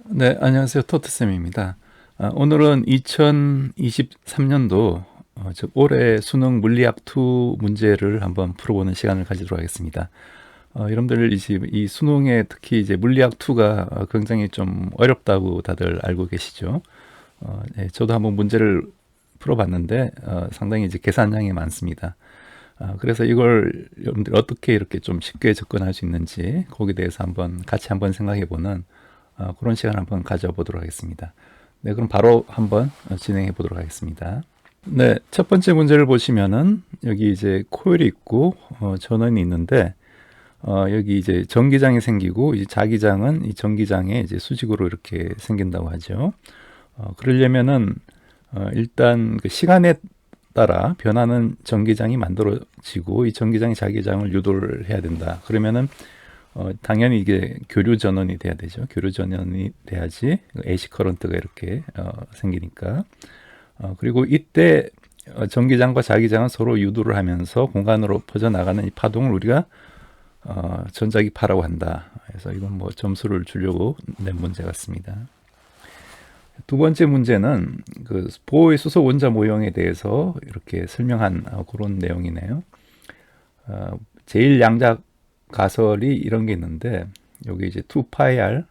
네, 안녕하세요. 토트쌤입니다. 오늘은 2023년도, 즉 올해 수능 물리학 2 문제를 한번 풀어보는 시간을 가지도록 하겠습니다. 여러분들 이 수능에 특히 이제 물리학 2가 굉장히 좀 어렵다고 다들 알고 계시죠? 네, 저도 한번 문제를 풀어봤는데 상당히 이제 계산량이 많습니다. 그래서 이걸 여러분들 어떻게 이렇게 좀 쉽게 접근할 수 있는지 거기에 대해서 같이 한번 생각해보는 그런 시간 한번 가져보도록 하겠습니다. 네, 그럼 바로 한번 진행해 보도록 하겠습니다. 네, 첫 번째 문제를 보시면은 여기 이제 코일이 있고 전원이 있는데 여기 이제 전기장이 생기고 이 자기장은 이 전기장에 이제 수직으로 이렇게 생긴다고 하죠. 그러려면은 일단 그 시간에 따라 변하는 전기장이 만들어지고 이 전기장이 자기장을 유도를 해야 된다. 그러면은 당연히 이게 교류 전원이 돼야 되죠. 교류 전원이 돼야지 AC 커런트가 이렇게 생기니까. 그리고 이때 전기장과 자기장은 서로 유도를 하면서 공간으로 퍼져나가는 이 파동을 우리가 전자기파라고 한다. 그래서 이건 뭐 점수를 주려고 낸 문제 같습니다. 두 번째 문제는 그 보호의 수소 원자 모형에 대해서 이렇게 설명한 그런 내용이네요. 제일 양자 가설이 이런 게 있는데 여기 이제 2πr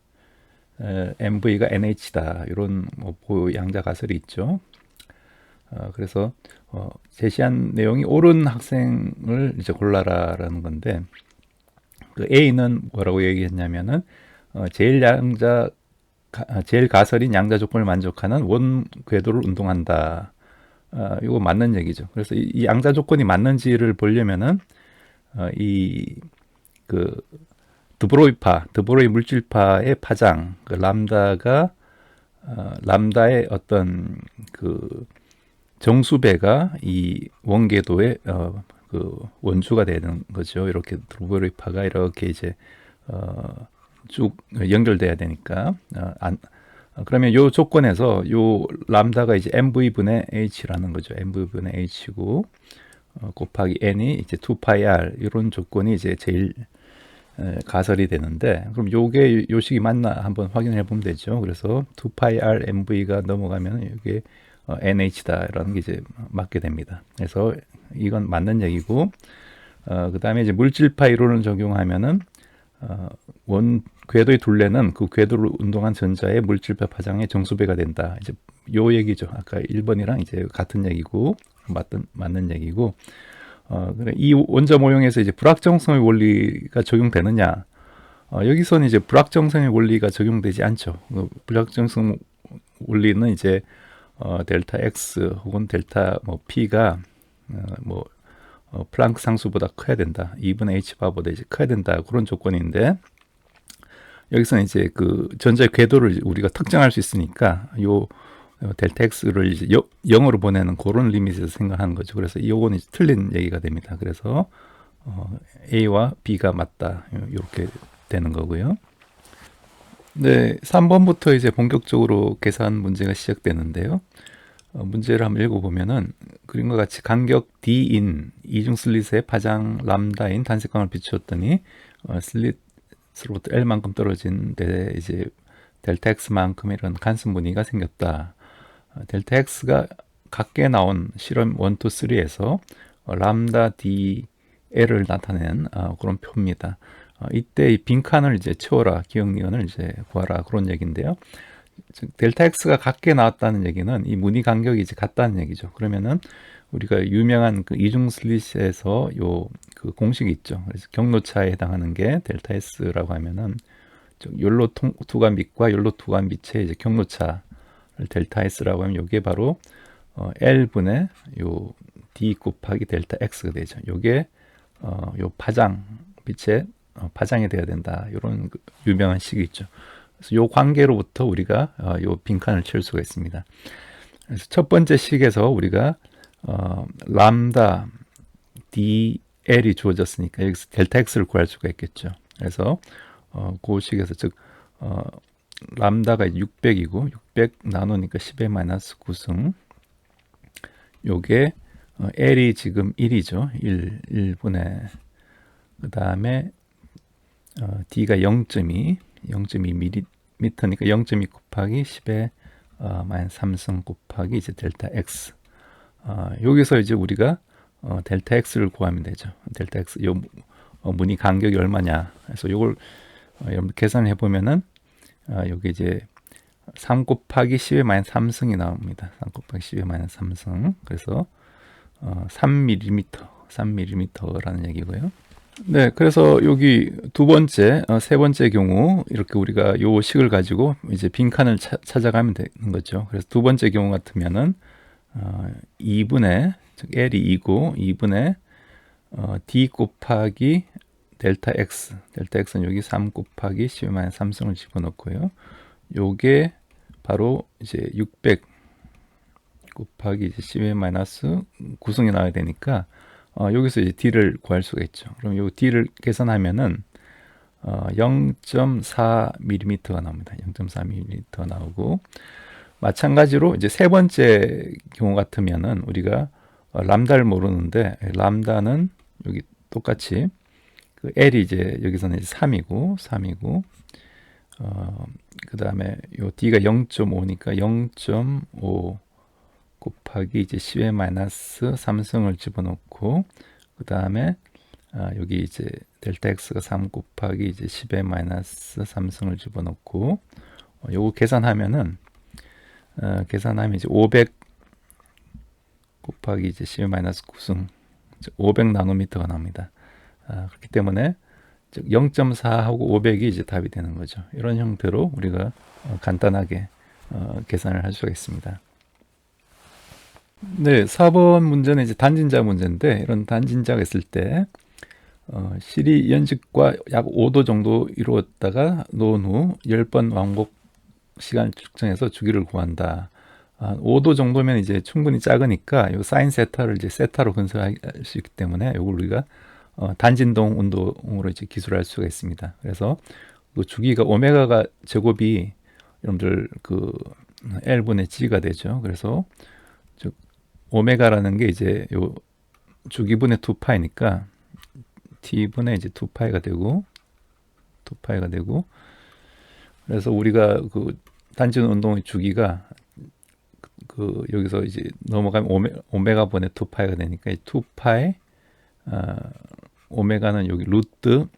MV가 NH다 이런 뭐 보호 양자 가설이 있죠. 그래서 제시한 내용이 옳은 학생을 이제 골라라라는 건데 그 A는 뭐라고 얘기했냐면은 제일 가설인 양자 조건을 만족하는 원 궤도를 운동한다. 이거 맞는 얘기죠. 그래서 이 양자 조건이 맞는지를 보려면은 이그 드브로이 물질파의 파장, 그 람다의 어떤 그 정수배가 이 원궤도의 그 원주가 되는 거죠. 이렇게 드브로이파가 이렇게 이제 쭉 연결돼야 되니까 그러면 요 조건에서 요 람다가 이제 mv 분의 h라는 거죠. mv 분의 h고 곱하기 n이 이제 2πr 이런 조건이 이제 제일 가설이 되는데 그럼 요게 요식이 맞나 한번 확인해 보면 되죠. 그래서 2πr mv가 넘어가면 이게 NH다라는 게 이제 맞게 됩니다. 그래서 이건 맞는 얘기고 그 다음에 이제 물질파 이론을 적용하면은 원 궤도의 둘레는 그 궤도를 운동한 전자의 물질파 파장의 정수배가 된다. 이제 요 얘기죠. 아까 1번이랑 이제 같은 얘기고 맞는 얘기고 그래, 이 원자 모형에서 이제 불확정성의 원리가 적용되느냐? 여기서는 이제 불확정성의 원리가 적용되지 않죠. 불확정성 원리는 이제 델타 x 혹은 델타 뭐 p가 뭐 플랑크 상수보다 커야 된다. 2분의 h 바보다 이제 커야 된다. 그런 조건인데 여기서는 이제 그 전자의 궤도를 우리가 특정할 수 있으니까 요 델타 x를 이제 0으로 보내는 그런 리밋에서 생각하는 거죠. 그래서 이거는 틀린 얘기가 됩니다. 그래서 A와 B가 맞다. 이렇게 되는 거고요. 네, 3번부터 이제 본격적으로 계산 문제가 시작되는데요. 문제를 한번 읽어보면은 그림과 같이 간격 D인 이중 슬릿의 파장 람다인 단색광을 비추었더니 슬릿으로부터 L만큼 떨어진 데 이제 델타 X만큼 이런 간섭 무늬가 생겼다. 델타 X가 각게 나온 실험 1, 2, 3에서 람다 DL을 나타낸 그런 표입니다. 이때 이 빈칸을 이제 채워라, 기억니은을 이제 구하라 그런 얘기인데요. 즉 델타 X가 같게 나왔다는 얘기는 이 무늬 간격이 이제 같다는 얘기죠. 그러면은 우리가 유명한 그 이중 슬릿에서 요 그 공식이 있죠. 그래서 경로차에 해당하는 게 델타 S라고 하면은 연로 투관빛과 연로 투관빛의 이제 경로차 델타 S라고 하면 이게 바로 L분의 요 D 곱하기 델타 X가 되죠. 요게 요 파장 빛의 파장이 돼야 된다. 이런 유명한 식이 있죠. 그래서 요 관계로부터 우리가 요 빈칸을 채울 수가 있습니다. 그래서 첫 번째 식에서 우리가 람다 DL이 주어졌으니까 여기서 델타 X를 구할 수가 있겠죠. 그래서 그 식에서 즉 람다가 600이고 600 나누니까 10의 마이너스 9승 요게 L이 지금 1이죠. 1분의 그 다음에 D가 0.2 0.2mm 미터니까 0.2 곱하기 10의 마이너스 3승 곱하기 이제 델타 x. 여기서 이제 우리가 델타 x를 구하면 되죠. 델타 x 요 무늬 간격이 얼마냐. 그래서 요걸 여러분 계산해 보면은 여기 이제 3 곱하기 10의 마이너스 3승이 나옵니다. 3 곱하기 10의 마이너스 3승. 그래서 3mm라는 얘기고요. 네, 그래서 여기 두 번째, 세 번째 경우 이렇게 우리가 요 식을 가지고 이제 빈칸을 찾아가면 되는 거죠. 그래서 두 번째 경우 같으면은 2분의 즉 L이 2고 2분의 D 곱하기 델타 x는 여기 3 곱하기 10의 3승을 집어넣고요. 요게 바로 이제 600 곱하기 이제 10의 마이너스 9승이 나와야 되니까 여기서 이제 D를 구할 수가 있죠. 그럼 요 D를 계산하면은 0.4mm가 나옵니다. 0.4mm가 나오고 마찬가지로 이제 세 번째 경우 같으면은 우리가 람다를 모르는데 람다는 여기 똑같이 그 L이 이제 여기서는 이제 3이고 그 다음에 요 D가 0.5니까 0.5 곱하기 이제 10의 마이너스 3승을 집어넣고 그 다음에 여기 이제 델타 x가 3 곱하기 이제 10의 마이너스 3승을 집어넣고 요거 계산하면은 이제 500 곱하기 이제 10의 마이너스 9승 500 나노미터가 나옵니다. 그렇기 때문에 즉 0.4하고 500이 이제 답이 되는 거죠. 이런 형태로 우리가 간단하게 계산을 할 수가 있습니다. 네, 4번 문제는 이제 단진자 문제인데 이런 단진자가 있을 때 실이 연식과 약 5도 정도 이루었다가 놓은 후 10번 왕복 시간을 측정해서 주기를 구한다. 5도 정도면 이제 충분히 작으니까 이 사인 세타를 이제 세타로 분석할 수 있기 때문에 이걸 우리가 단진동 운동으로 이제 기술할 수가 있습니다. 그래서 그 주기가 오메가가 제곱이 여러분들 그 L분의 G가 되죠. 그래서 즉 오메가라는 게 이제 요 주기분의 2파이니까 T분의 이제 2파이가 되고 그래서 우리가 그 단진 운동의 주기가 그 여기서 이제 넘어가면 오메가분의 2파이가 되니까 이 2파이 오메가는 여기 루트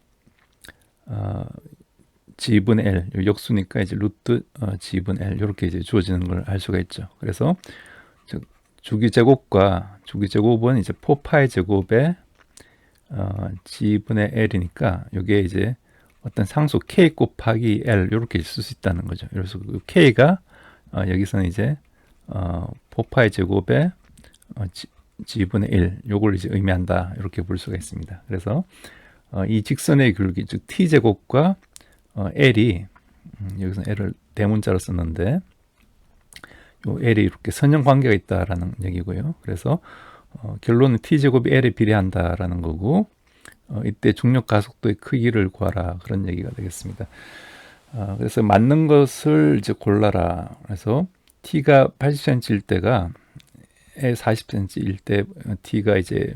G분의 L 역수니까 이제 루트 G분의 L 이렇게 이제 주어지는 걸 알 수가 있죠. 그래서 즉 주기 제곱은 이제 4파이 제곱에 G분의 L이니까 이게 이제 어떤 상수 K 곱하기 L 이렇게 쓸 수 있다는 거죠. 그래서 그 K가 여기서는 이제 4파이 제곱에 G분의 1 요걸 이제 의미한다 이렇게 볼 수가 있습니다. 그래서 이 직선의 길기 즉 T제곱과 L이 여기서 L을 대문자로 썼는데 요 L이 이렇게 선형 관계가 있다라는 얘기고요. 그래서 결론은 T제곱이 L에 비례한다라는 거고 이때 중력 가속도의 크기를 구하라 그런 얘기가 되겠습니다. 그래서 맞는 것을 이제 골라라. 그래서 T가 80cm일 때가 40cm일 때 T가 이제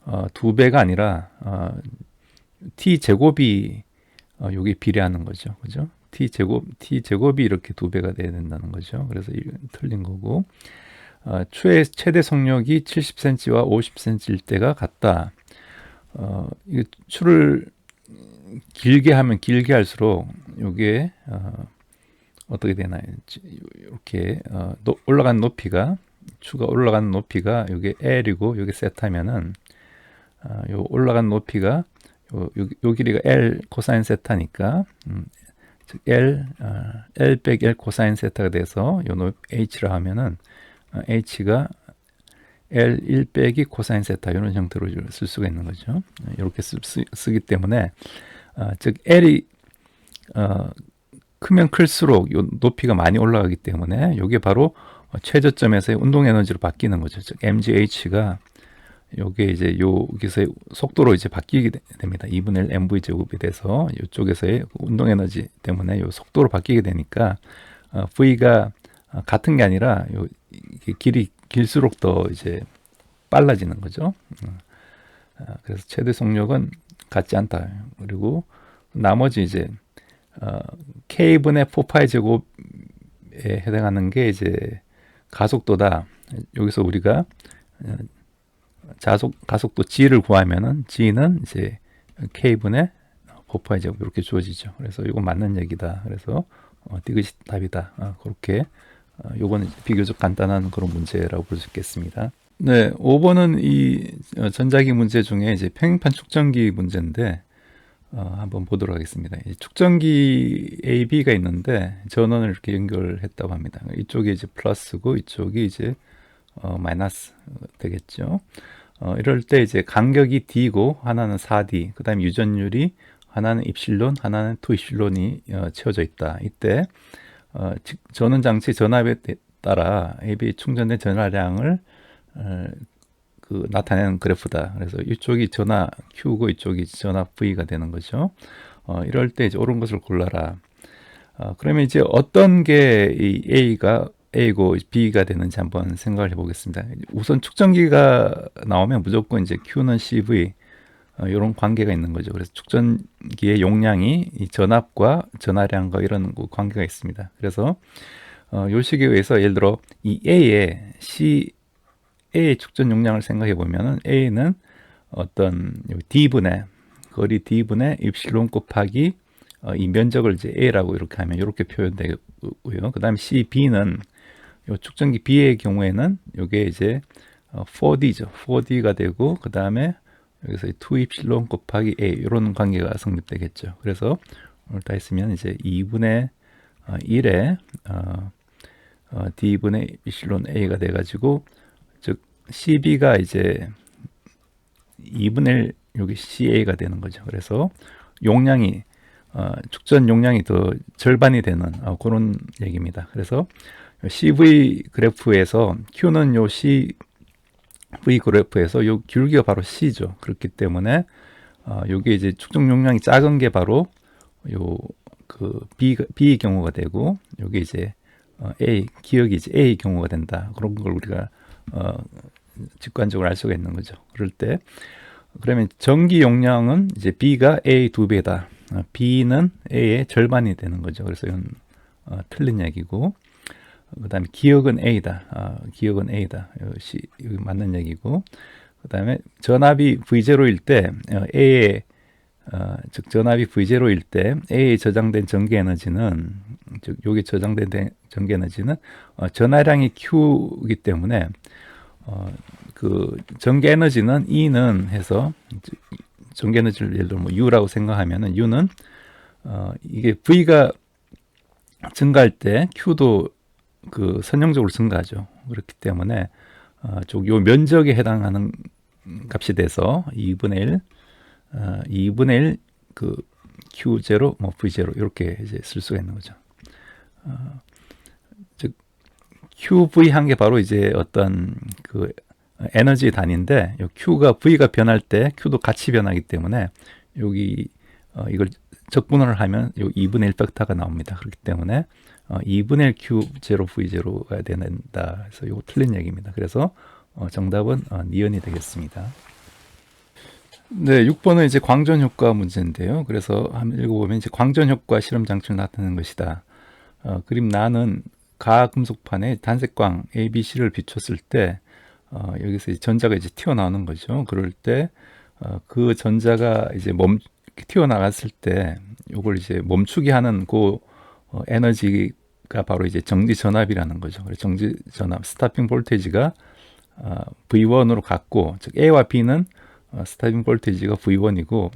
2배가 아니라 T제곱이 여기 비례하는 거죠. 그죠? T제곱이 이렇게 2배가 돼야 된다는 거죠. 그래서 이건 틀린 거고 최대 속력이 70cm와 50cm일 때가 같다. 이 추를 길게 하면 길게 할수록 이게 어떻게 되나요? 이렇게 올라간 높이가 추가 올라가는 높이가 이게 L이고 이게 세타면은 요 올라간 높이가 요 길이가 L 코사인 세타니까 즉 L 빼기 L 코사인 세타가 돼서 요 H라 하면은 H가 L1 빼기 코사인 세타 이런 형태로 쓸 수가 있는 거죠. 이렇게 쓰기 때문에 즉 L이 크면 클수록 요 높이가 많이 올라가기 때문에 이게 바로 최저점에서의 운동 에너지로 바뀌는 거죠. 즉 mgh가 요게 이제 여기서의 속도로 이제 바뀌게 됩니다. 2분의 1 mv 제곱이 돼서 이쪽에서의 운동 에너지 때문에 요 속도로 바뀌게 되니까 v가 같은 게 아니라 요 길이 길수록 더 이제 빨라지는 거죠. 그래서 최대 속력은 같지 않다. 그리고 나머지 이제 어, K분의 4파이 제곱에 해당하는 게 이제 가속도다. 여기서 우리가 어, 가속도 G를 구하면은 G는 이제 K분의 4파이 제곱 이렇게 주어지죠. 그래서 이거 맞는 얘기다. 그래서 디귿이 답이다. 그렇게 요거는 비교적 간단한 그런 문제라고 볼 수 있겠습니다. 네, 5번은 이 전자기 문제 중에 이제 평행판 축전기 문제인데 한번 보도록 하겠습니다. 축전기 A, B가 있는데 전원을 이렇게 연결했다고 합니다. 이쪽이 이제 플러스고 이쪽이 이제 마이너스 되겠죠. 이럴 때 이제 간격이 D고 하나는 4D, 그 다음에 유전율이 하나는 입실론, 하나는 2입실론이 채워져 있다. 이때 전원 장치 전압에 따라 AB 충전된 전화량을 나타내는 그래프다. 그래서 이쪽이 전압 Q고 이쪽이 전압 V가 되는 거죠. 이럴 때 이제 옳은 것을 골라라. 그러면 이제 어떤 게 이 A고 B가 되는지 한번 생각을 해보겠습니다. 우선 축전기가 나오면 무조건 이제 Q는 CV 이런 관계가 있는 거죠. 그래서 축전기의 용량이 이 전압과 전하량과 이런 관계가 있습니다. 그래서 요 식에 의해서 예를 들어 이 A의 축전 용량을 생각해 보면은 A는 어떤 D분의 거리 D분의 입실론 곱하기 이 면적을 이제 A라고 이렇게 하면 이렇게 표현되고요. 그 다음에 B는 요 축전기 B의 경우에는 이게 이제 4D죠. 4D가 되고 그 다음에 여기서 2입실론 곱하기 A 이런 관계가 성립되겠죠. 그래서 오늘 다 했으면 이제 2분의 1에 D분의 입실론 A가 돼가지고 즉 CB가 이제 2분의 1 여기 CA가 되는 거죠. 그래서 용량이 축전 용량이 더 절반이 되는 그런 얘기입니다. 그래서 CV 그래프에서 Q는 요 CV 그래프에서 요 기울기가 바로 C죠. 그렇기 때문에 요게 이제 축전 용량이 작은 게 바로 요 그 B 경우가 되고 요게 이제 A 기억이 이제 A 경우가 된다. 그런 걸 우리가 직관적으로 알 수가 있는 거죠. 그럴 때 그러면 전기 용량은 이제 B가 A 2배다. B는 A의 절반이 되는 거죠. 그래서 이건 틀린 얘기고, 그 다음에 기억은 A다. 기억은 A다. 이것이 맞는 얘기고, 그 다음에 전압이 V0일 때 A의 즉 전압이 V0일 때 A에 저장된 전기 에너지는 즉 여기 저장된 전기 에너지는 전하량이 Q이기 때문에 그 전기 에너지는 E는 해서 전기 에너지를 예를 들어 뭐 U라고 생각하면은 U는 이게 V가 증가할 때 Q도 그 선형적으로 증가하죠. 그렇기 때문에 요 면적에 해당하는 값이 돼서 2분의 1 그 Q0 뭐 V0 이렇게 이제 쓸 수가 있는 거죠. 즉 QV 한 게 바로 이제 어떤 그 에너지 단위인데 요 Q가 V가 변할 때 Q도 같이 변하기 때문에 여기 이걸 적분을 하면 요 2분의 1 벡터가 나옵니다. 그렇기 때문에 2분의 1 Q0 V0가 된다. 그래서 이거 틀린 얘기입니다. 그래서 정답은 니은이 되겠습니다. 네, 6번은 이제 광전 효과 문제인데요. 그래서 한번 읽어보면 이제 광전 효과 실험 장치를 나타내는 것이다. 그림 나는 가금속판에 단색광 ABC를 비췄을 때 여기서 이제 전자가 이제 튀어나오는 거죠. 그럴 때 그 전자가 이제 튀어나갔을 때 이걸 이제 멈추게 하는 그 에너지가 바로 이제 정지 전압이라는 거죠. 그래서 정지 전압 스타핑 볼테이지가 V1으로 갔고, 즉 A와 B는 스타핑 볼테이지가 V1이고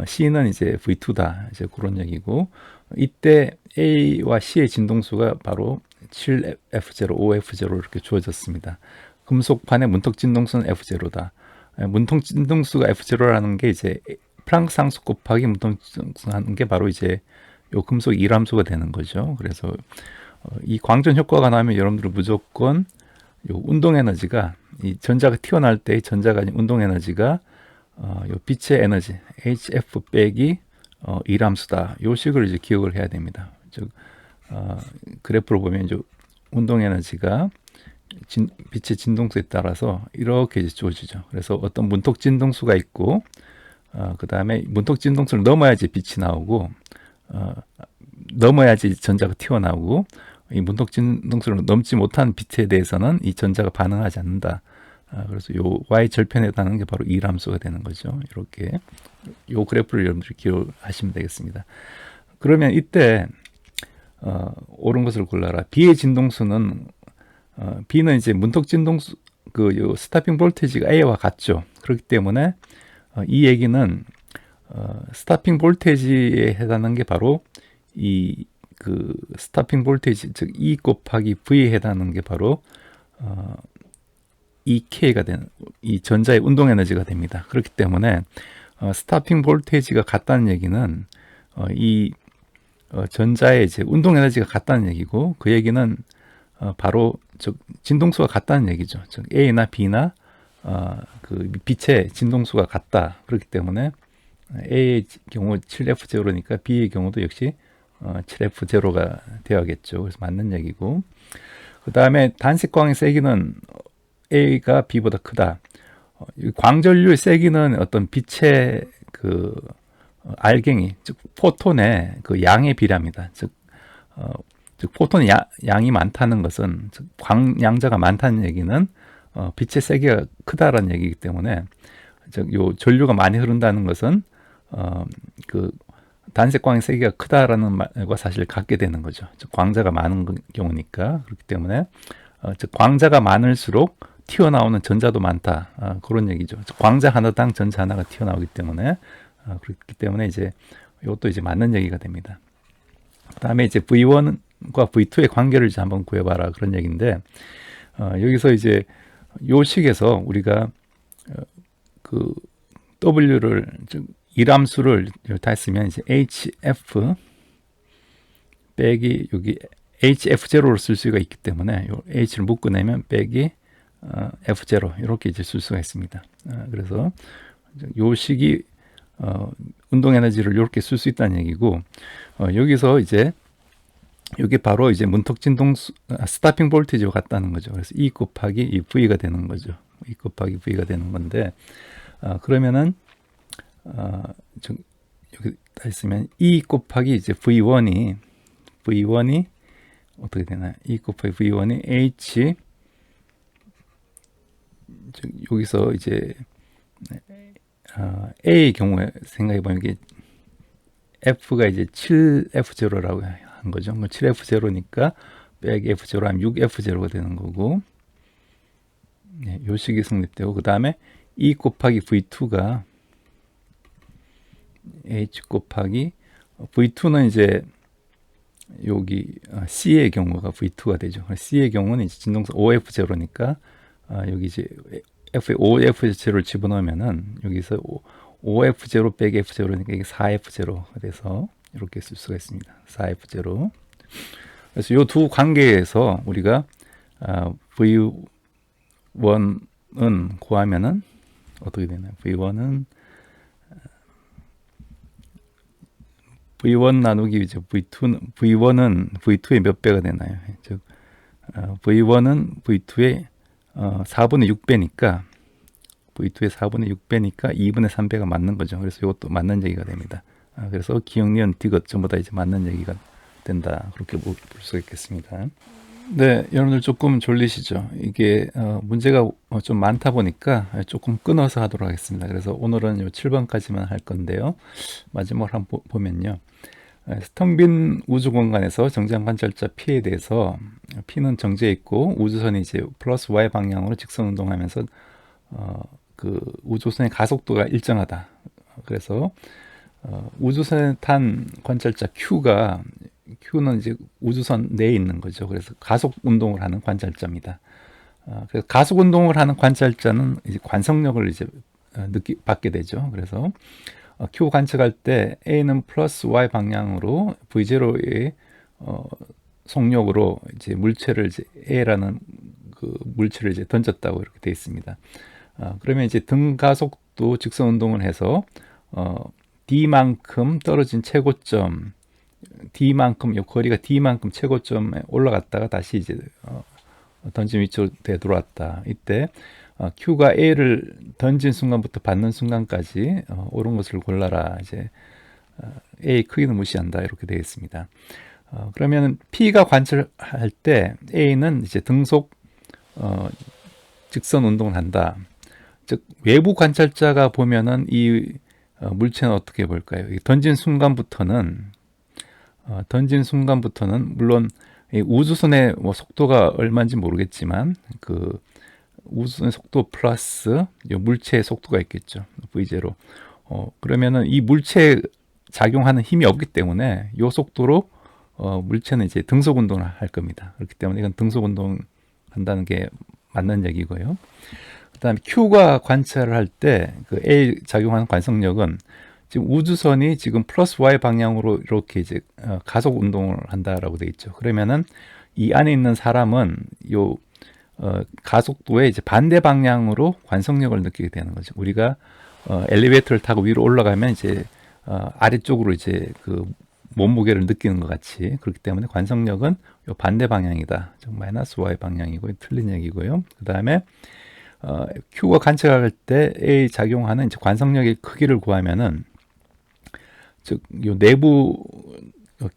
C는 이제 V2다. 이제 그런 얘기고, 이때 A와 C의 진동수가 바로 7F0, 5F0 이렇게 주어졌습니다. 금속판의 문턱 진동수는 F0다. 문턱 진동수가 F0라는 게 이제 플랑크 상수 곱하기 문턱 진동수 하는 게 바로 이제 요 금속 이람수가 되는 거죠. 그래서 이 광전 효과가 나면 여러분들은 무조건 요 운동 에너지가 이 전자가 튀어나올 때 전자가 아닌 운동 에너지가 요 빛의 에너지 HF 빼기 이람수다. 요 식을 이제 기억을 해야 됩니다. 즉 그래프로 보면 이제 운동 에너지가 빛의 진동수에 따라서 이렇게 이제 주어지죠. 그래서 어떤 문턱 진동수가 있고 그 다음에 문턱 진동수를 넘어야지 빛이 나오고 어, 넘어야지 전자가 튀어나오고 이 문턱진동수를 넘지 못한 빛에 대해서는 이 전자가 반응하지 않는다. 그래서 요 y 절편에 해당하는 게 바로 이람수가 되는 거죠. 이렇게 요 그래프를 여러분들이 기억하시면 되겠습니다. 그러면 이때 옳은 것을 골라라. B의 진동수는 B는 이제 문턱 진동수 요 스타핑 볼테이지가 A와 같죠. 그렇기 때문에 이 얘기는 스타핑 볼테이지에 해당하는 게 바로 이 스타핑 볼테이지 즉 E 곱하기 V에 해당하는 게 바로 EK가 되는 이 전자의 운동 에너지가 됩니다. 그렇기 때문에 스타핑 볼테이지가 같다는 얘기는 이 전자의 이제 운동 에너지가 같다는 얘기고 그 얘기는 바로 즉 진동수가 같다는 얘기죠. 즉 A나 B나 그 빛의 진동수가 같다. 그렇기 때문에 A의 경우 7F0니까 B의 경우도 역시 7F0가 되어야겠죠. 그래서 맞는 얘기고 그 다음에 단색광의 세기는 A가 B보다 크다. 광전류의 세기는 어떤 빛의 알갱이, 즉 포톤의 그 양에 비례합니다. 즉 포톤의 양이 많다는 것은 즉 광양자가 많다는 얘기는 빛의 세기가 크다라는 얘기이기 때문에 즉 요 전류가 많이 흐른다는 것은 단색광의 세기가 크다라는 말과 사실 같게 되는 거죠. 즉 광자가 많은 경우니까 그렇기 때문에 즉 광자가 많을수록 튀어나오는 전자도 많다. 그런 얘기죠. 즉 광자 하나당 전자 하나가 튀어나오기 때문에 그렇기 때문에 이제 이것도 이제 맞는 얘기가 됩니다. 그다음에 이제 V1과 V2의 관계를 이제 한번 구해봐라 그런 얘기인데 여기서 이제 요 식에서 우리가 W를 즉 이람수를 다 쓰면 이제 HF 빼기 여기 HF0로 쓸 수가 있기 때문에 요 H를 묶어내면 빼기 F0 이렇게 이제 쓸 수가 있습니다. 그래서 요 식이 운동 에너지를 이렇게 쓸 수 있다는 얘기고 여기서 이제 이게 바로 이제 문턱 진동수 스타핑 볼티지와 같다는 거죠. 그래서 E 곱하기 이 V가 되는 거죠. E 곱하기 V가 되는 건데 그러면은 여기 다 있으면 E 곱하기 이제 V1이 어떻게 되나? E 곱하기 V1이 H 여기서 이제 A의 경우에 생각해보면 이게 F가 이제 7F0라고 한 거죠. 7F0니까 빼기 F0 하면 6F0가 되는 거고 네, 요 식이 성립되고 그 다음에 E 곱하기 V2가 H 곱하기 V2는 이제 여기 C의 경우가 V2가 되죠. C의 경우는 이제 진동수 5F0니까 여기 이제 F에 5F0를 집어넣으면은 여기서 5F0 빼기 F0니까 이게 4F0가 돼서 이렇게 쓸 수가 있습니다. 4F0. 그래서 이 두 관계에서 우리가 V1은 구하면은 어떻게 되나요? V1 나누기 이제 V1은 V2의 몇 배가 되나요? 즉 V1은 V2의 4분의 6배니까 V2의 4분의 6배니까 2분의 3배가 맞는 거죠. 그래서 이것도 맞는 얘기가 됩니다. 그래서 기억, 니은, 디귿 전부 다 이제 맞는 얘기가 된다. 그렇게 볼 수가 있겠습니다. 네, 여러분들 조금 졸리시죠? 이게 문제가 좀 많다 보니까 조금 끊어서 하도록 하겠습니다. 그래서 오늘은 요 7번까지만 할 건데요. 마지막으로 한번 보면요. 텅 빈 우주 공간에서 정지한 관찰자 P에 대해서 P는 정지해 있고 우주선이 이제 플러스 Y 방향으로 직선 운동하면서 그 우주선의 가속도가 일정하다. 그래서 우주선에 탄 관찰자 Q는 이제 우주선 내에 있는 거죠. 그래서 가속 운동을 하는 관찰자입니다. 그래서 가속 운동을 하는 관찰자는 이제 관성력을 이제 받게 되죠. 그래서 Q 관측할 때 A는 플러스 Y 방향으로 V0의 속력으로 이제 물체를 이제 A라는 그 물체를 이제 던졌다고 이렇게 되어 있습니다. 그러면 이제 등 가속도 직선 운동을 해서 D만큼 떨어진 최고점 D만큼 요 거리가 D만큼 최고점에 올라갔다가 다시 이제 던진 위치로 되돌아왔다. 이때 Q가 A를 던진 순간부터 받는 순간까지 옳은 것을 골라라. 이제 A 크기는 무시한다 이렇게 되어 있습니다. 그러면 P가 관찰할 때 A는 이제 등속 직선 운동을 한다. 즉 외부 관찰자가 보면은 이 물체는 어떻게 볼까요? 던진 순간부터는 물론 이 우주선의 뭐 속도가 얼마인지 모르겠지만 그 우주선의 속도 플러스 이 물체의 속도가 있겠죠. V0. 그러면은 이 물체에 작용하는 힘이 없기 때문에 이 속도로 물체는 이제 등속 운동을 할 겁니다. 그렇기 때문에 이건 등속 운동 한다는 게 맞는 얘기고요. 그다음에 Q가 관찰을 할 때 그 A 작용하는 관성력은 지금 우주선이 지금 플러스 Y 방향으로 이렇게 이제 가속 운동을 한다라고 돼 있죠. 그러면은 이 안에 있는 사람은 요 가속도의 이제 반대 방향으로 관성력을 느끼게 되는 거죠. 우리가 엘리베이터를 타고 위로 올라가면 이제 아래쪽으로 이제 그 몸무게를 느끼는 것 같이 그렇기 때문에 관성력은 요 반대 방향이다. 즉 마이너스 Y 방향이고 틀린 얘기고요. 그 다음에 Q가 관찰할 때 A 작용하는 이제 관성력의 크기를 구하면은 즉 요 내부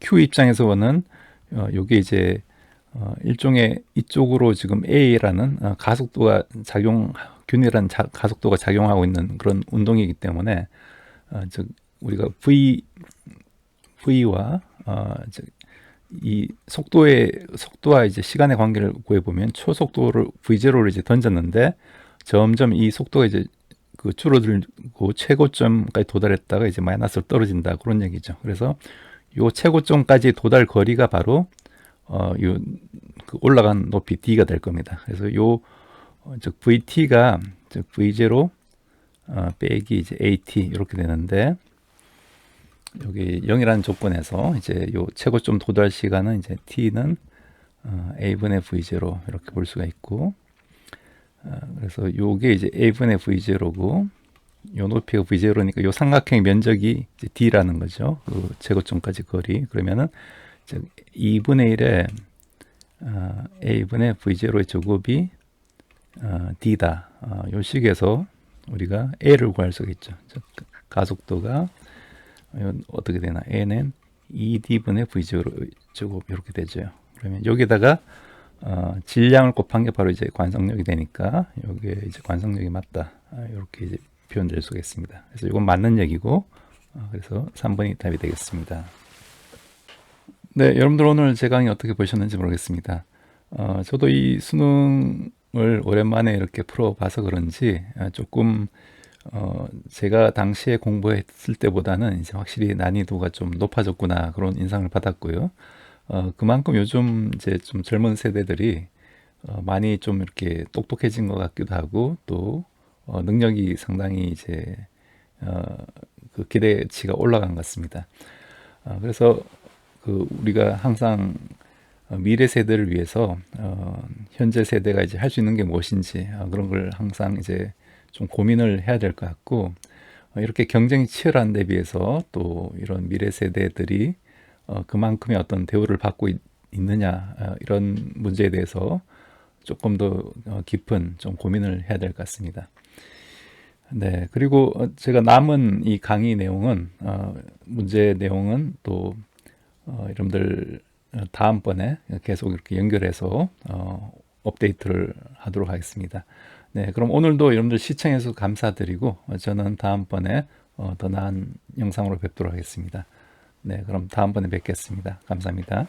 Q 입장에서는 요게 이제 일종의 이쪽으로 지금 A라는 가속도가 균일한 가속도가 작용하고 있는 그런 운동이기 때문에 즉 우리가 V와 이 속도와 이제 시간의 관계를 구해 보면 초속도를 V0를 이제 던졌는데 점점 이 속도가 이제 그 줄어들고 최고점까지 도달했다가 이제 마이너스로 떨어진다 그런 얘기죠. 그래서 요 최고점까지 도달 거리가 바로 그 올라간 높이 D가 될 겁니다. 그래서 즉 VT가 즉 V0 빼기 이제 AT 이렇게 되는데 여기 0이라는 조건에서 이제 요 최고점 도달 시간은 이제 T는 A분의 V0 이렇게 볼 수가 있고 그래서 요게 이제 A분의 V0고 요 높이가 V0니까 요 삼각형 면적이 이제 D라는 거죠. 그 최고점까지 거리. 그러면은 2분의 1에 A분의 V0의 제곱이 D다. 요 식에서 우리가 A를 구할 수가 있죠. 즉 가속도가 어떻게 되나? A는 2D분의 V0 제곱 이렇게 되죠. 그러면 여기다가 질량을 곱한 게 바로 이제 관성력이 되니까 여기에 이제 관성력이 맞다. 이렇게 이제 표현될 수가 있습니다. 그래서 이건 맞는 얘기고 그래서 3번이 답이 되겠습니다. 네, 여러분들 오늘 제 강의 어떻게 보셨는지 모르겠습니다. 저도 이 수능을 오랜만에 이렇게 풀어봐서 그런지 조금 제가 당시에 공부했을 때보다는 이제 확실히 난이도가 좀 높아졌구나 그런 인상을 받았고요. 그만큼 요즘 이제 좀 젊은 세대들이 많이 좀 이렇게 똑똑해진 것 같기도 하고 또 능력이 상당히 이제 그 기대치가 올라간 것 같습니다. 그래서 그 우리가 항상 미래 세대를 위해서 현재 세대가 이제 할 수 있는 게 무엇인지 그런 걸 항상 이제 좀 고민을 해야 될 것 같고 이렇게 경쟁이 치열한 데 비해서 또 이런 미래 세대들이 그만큼의 어떤 대우를 받고 있느냐 이런 문제에 대해서 조금 더 깊은 좀 고민을 해야 될 것 같습니다. 네, 그리고 제가 남은 이 강의 내용은 문제 내용은 또 여러분들 다음번에 계속 이렇게 연결해서 업데이트를 하도록 하겠습니다. 네, 그럼 오늘도 여러분들 시청해 주셔서 감사드리고 저는 다음번에 더 나은 영상으로 뵙도록 하겠습니다. 네, 그럼 다음번에 뵙겠습니다. 감사합니다.